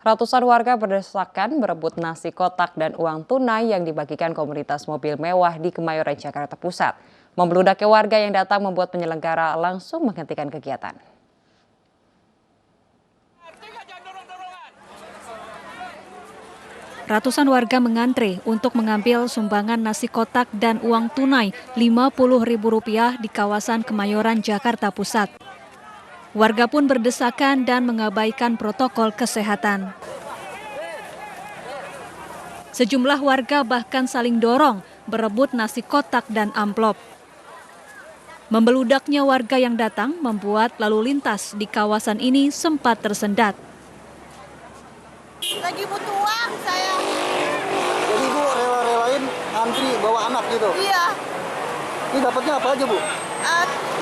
Ratusan warga berdesakan berebut nasi kotak dan uang tunai yang dibagikan komunitas mobil mewah di Kemayoran, Jakarta Pusat. Membludaknya warga yang datang membuat penyelenggara langsung menghentikan kegiatan. Ratusan warga mengantre untuk mengambil sumbangan nasi kotak dan uang tunai Rp50.000 di kawasan Kemayoran, Jakarta Pusat. Warga pun berdesakan dan mengabaikan protokol kesehatan. Sejumlah warga bahkan saling dorong berebut nasi kotak dan amplop. Membeludaknya warga yang datang membuat lalu lintas di kawasan ini sempat tersendat. Lagi butuh uang saya. Jadi Ibu rela-relain antri bawa anak gitu? Iya. Ini dapatnya apa aja Bu?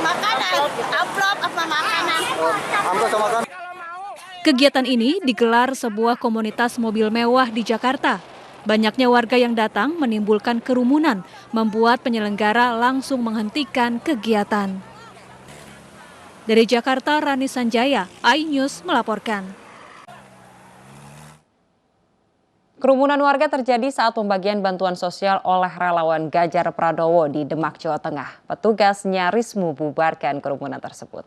Makanan, amplop apa makanan. Amplop sama makanan. Kegiatan ini digelar sebuah komunitas mobil mewah di Jakarta. Banyaknya warga yang datang menimbulkan kerumunan, membuat penyelenggara langsung menghentikan kegiatan. Dari Jakarta, Rani Sanjaya, iNews melaporkan. Kerumunan warga terjadi saat pembagian bantuan sosial oleh relawan Ganjar Pranowo di Demak, Jawa Tengah. Petugas nyaris membubarkan kerumunan tersebut.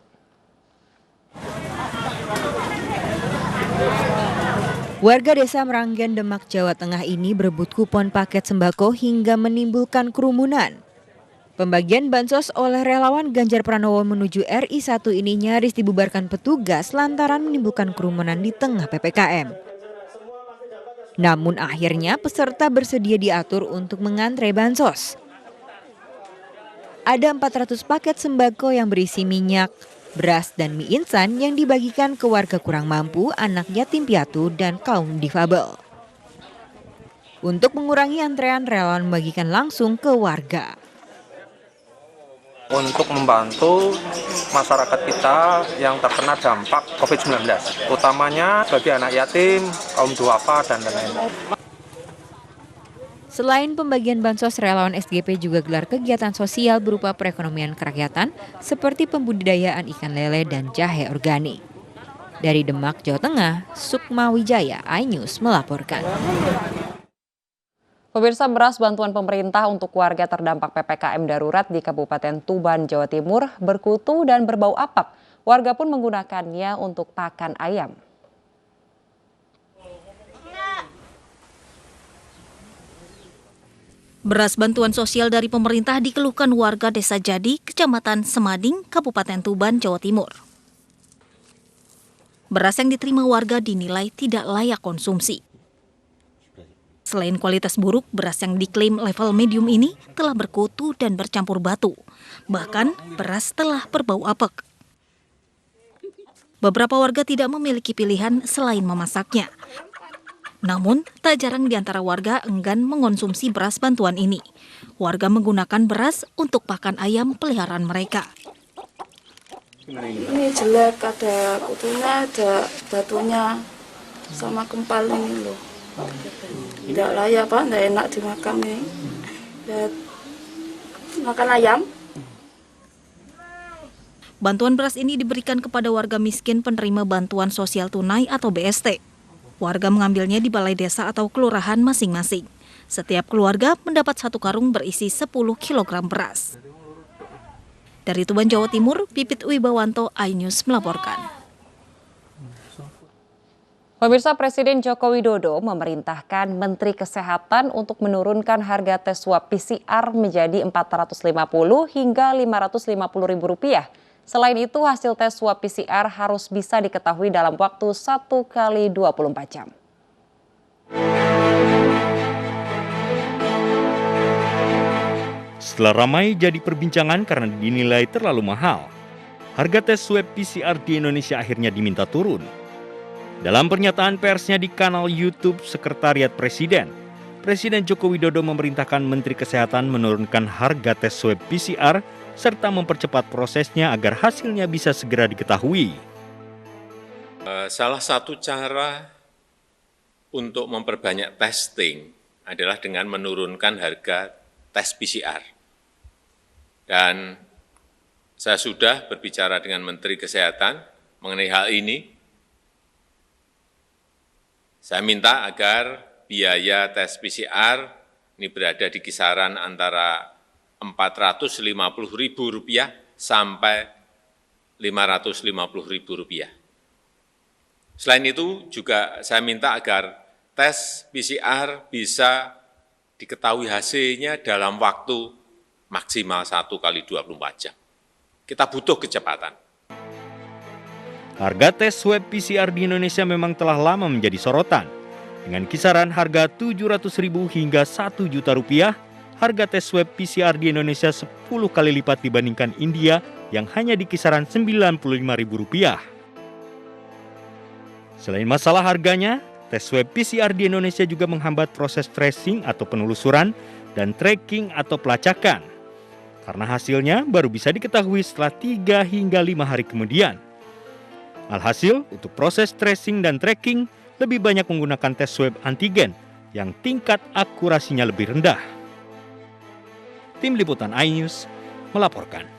Warga desa Meranggen, Demak, Jawa Tengah ini berebut kupon paket sembako hingga menimbulkan kerumunan. Pembagian bansos oleh relawan Ganjar Pranowo menuju RI1 ini nyaris dibubarkan petugas lantaran menimbulkan kerumunan di tengah PPKM. Namun akhirnya peserta bersedia diatur untuk mengantre bansos. Ada 400 paket sembako yang berisi minyak, beras, dan mie instan yang dibagikan ke warga kurang mampu, anak yatim piatu, dan kaum difabel. Untuk mengurangi antrean, relawan membagikan langsung ke warga. Untuk membantu masyarakat kita yang terkena dampak COVID-19, utamanya bagi anak yatim, kaum duafa, dan lain-lain. Selain pembagian bansos, relawan SGP juga gelar kegiatan sosial berupa perekonomian kerakyatan seperti pembudidayaan ikan lele dan jahe organik. Dari Demak, Jawa Tengah, Sukma Wijaya, iNews melaporkan. Pemirsa, beras bantuan pemerintah untuk warga terdampak PPKM darurat di Kabupaten Tuban, Jawa Timur berkutu dan berbau apek. Warga pun menggunakannya untuk pakan ayam. Beras bantuan sosial dari pemerintah dikeluhkan warga Desa Jadi, Kecamatan Semading, Kabupaten Tuban, Jawa Timur. Beras yang diterima warga dinilai tidak layak konsumsi. Selain kualitas buruk, beras yang diklaim level medium ini telah berkutu dan bercampur batu. Bahkan, beras telah berbau apek. Beberapa warga tidak memiliki pilihan selain memasaknya. Namun, tak jarang di antara warga enggan mengonsumsi beras bantuan ini. Warga menggunakan beras untuk pakan ayam peliharaan mereka. Ini jelek, ada kutunya, ada batunya, sama kempal ini loh. Tidak layak Pak, tidak enak dimakan ini. Ya, makan ayam. Bantuan beras ini diberikan kepada warga miskin penerima bantuan sosial tunai atau BST. Warga mengambilnya di balai desa atau kelurahan masing-masing. Setiap keluarga mendapat 1 karung berisi 10 kg beras. Dari Tuban, Jawa Timur, Pipit Wibawanto, iNews melaporkan. Pemirsa, Presiden Joko Widodo memerintahkan Menteri Kesehatan untuk menurunkan harga tes swab PCR menjadi Rp450 hingga Rp550.000. Selain itu, hasil tes swab PCR harus bisa diketahui dalam waktu 1 kali 24 jam. Setelah ramai jadi perbincangan karena dinilai terlalu mahal, harga tes swab PCR di Indonesia akhirnya diminta turun. Dalam pernyataan persnya di kanal YouTube Sekretariat Presiden, Presiden Joko Widodo memerintahkan Menteri Kesehatan menurunkan harga tes swab PCR serta mempercepat prosesnya agar hasilnya bisa segera diketahui. Salah satu cara untuk memperbanyak testing adalah dengan menurunkan harga tes PCR. Dan saya sudah berbicara dengan Menteri Kesehatan mengenai hal ini. Saya minta agar biaya tes PCR ini berada di kisaran antara Rp450.000 sampai Rp550.000. Selain itu juga saya minta agar tes PCR bisa diketahui hasilnya dalam waktu maksimal 1 kali 24 jam. Kita butuh kecepatan. Harga tes swab PCR di Indonesia memang telah lama menjadi sorotan. Dengan kisaran harga Rp700.000 hingga Rp1.000.000, harga tes swab PCR di Indonesia 10 kali lipat dibandingkan India yang hanya di kisaran Rp95.000. Selain masalah harganya, tes swab PCR di Indonesia juga menghambat proses tracing atau penelusuran dan tracking atau pelacakan. Karena hasilnya baru bisa diketahui setelah 3 hingga 5 hari kemudian. Alhasil, untuk proses tracing dan tracking lebih banyak menggunakan tes swab antigen yang tingkat akurasinya lebih rendah. Tim Liputan iNews melaporkan.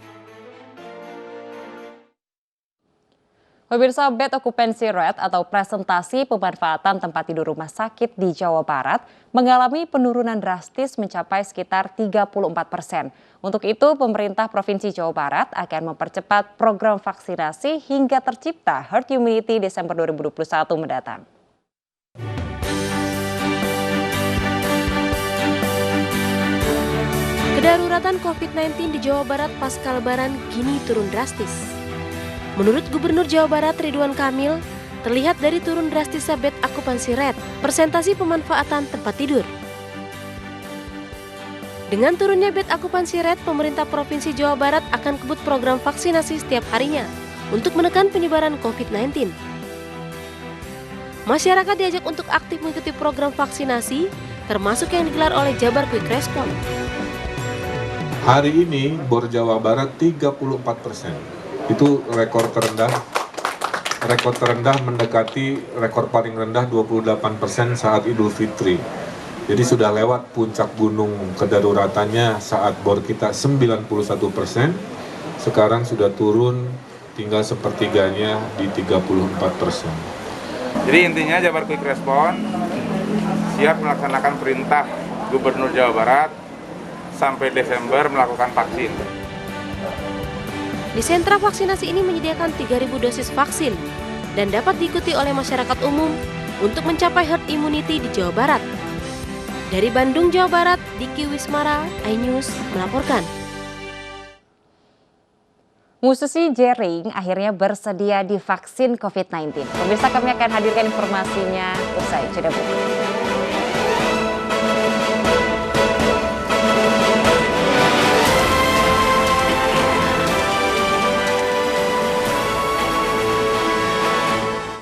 Pemirsa, bed occupancy rate atau presentasi pemanfaatan tempat tidur rumah sakit di Jawa Barat mengalami penurunan drastis mencapai sekitar 34%. Untuk itu, pemerintah Provinsi Jawa Barat akan mempercepat program vaksinasi hingga tercipta herd immunity Desember 2021 mendatang. Kedaruratan COVID-19 di Jawa Barat pasca Lebaran kini turun drastis. Menurut Gubernur Jawa Barat Ridwan Kamil, terlihat dari turun drastisnya bed occupancy rate, persentasi pemanfaatan tempat tidur. Dengan turunnya bed occupancy rate, pemerintah Provinsi Jawa Barat akan kebut program vaksinasi setiap harinya untuk menekan penyebaran COVID-19. Masyarakat diajak untuk aktif mengikuti program vaksinasi, termasuk yang digelar oleh Jabar Quick Response. Hari ini Bor Jawa Barat 34%. Itu rekor terendah. Rekor terendah mendekati rekor paling rendah 28% saat Idul Fitri. Jadi sudah lewat puncak gunung kedaruratannya saat bor kita 91%. Sekarang sudah turun tinggal sepertiganya di 34%. Jadi intinya Jabar Quick Response siap melaksanakan perintah Gubernur Jawa Barat sampai Desember melakukan vaksin. Di sentra vaksinasi ini menyediakan 3.000 dosis vaksin dan dapat diikuti oleh masyarakat umum untuk mencapai herd immunity di Jawa Barat. Dari Bandung, Jawa Barat, Diki Wismara, iNews melaporkan. Musisi Jering akhirnya bersedia divaksin COVID-19. Pemirsa, kami akan hadirkan informasinya usai jeda berikut.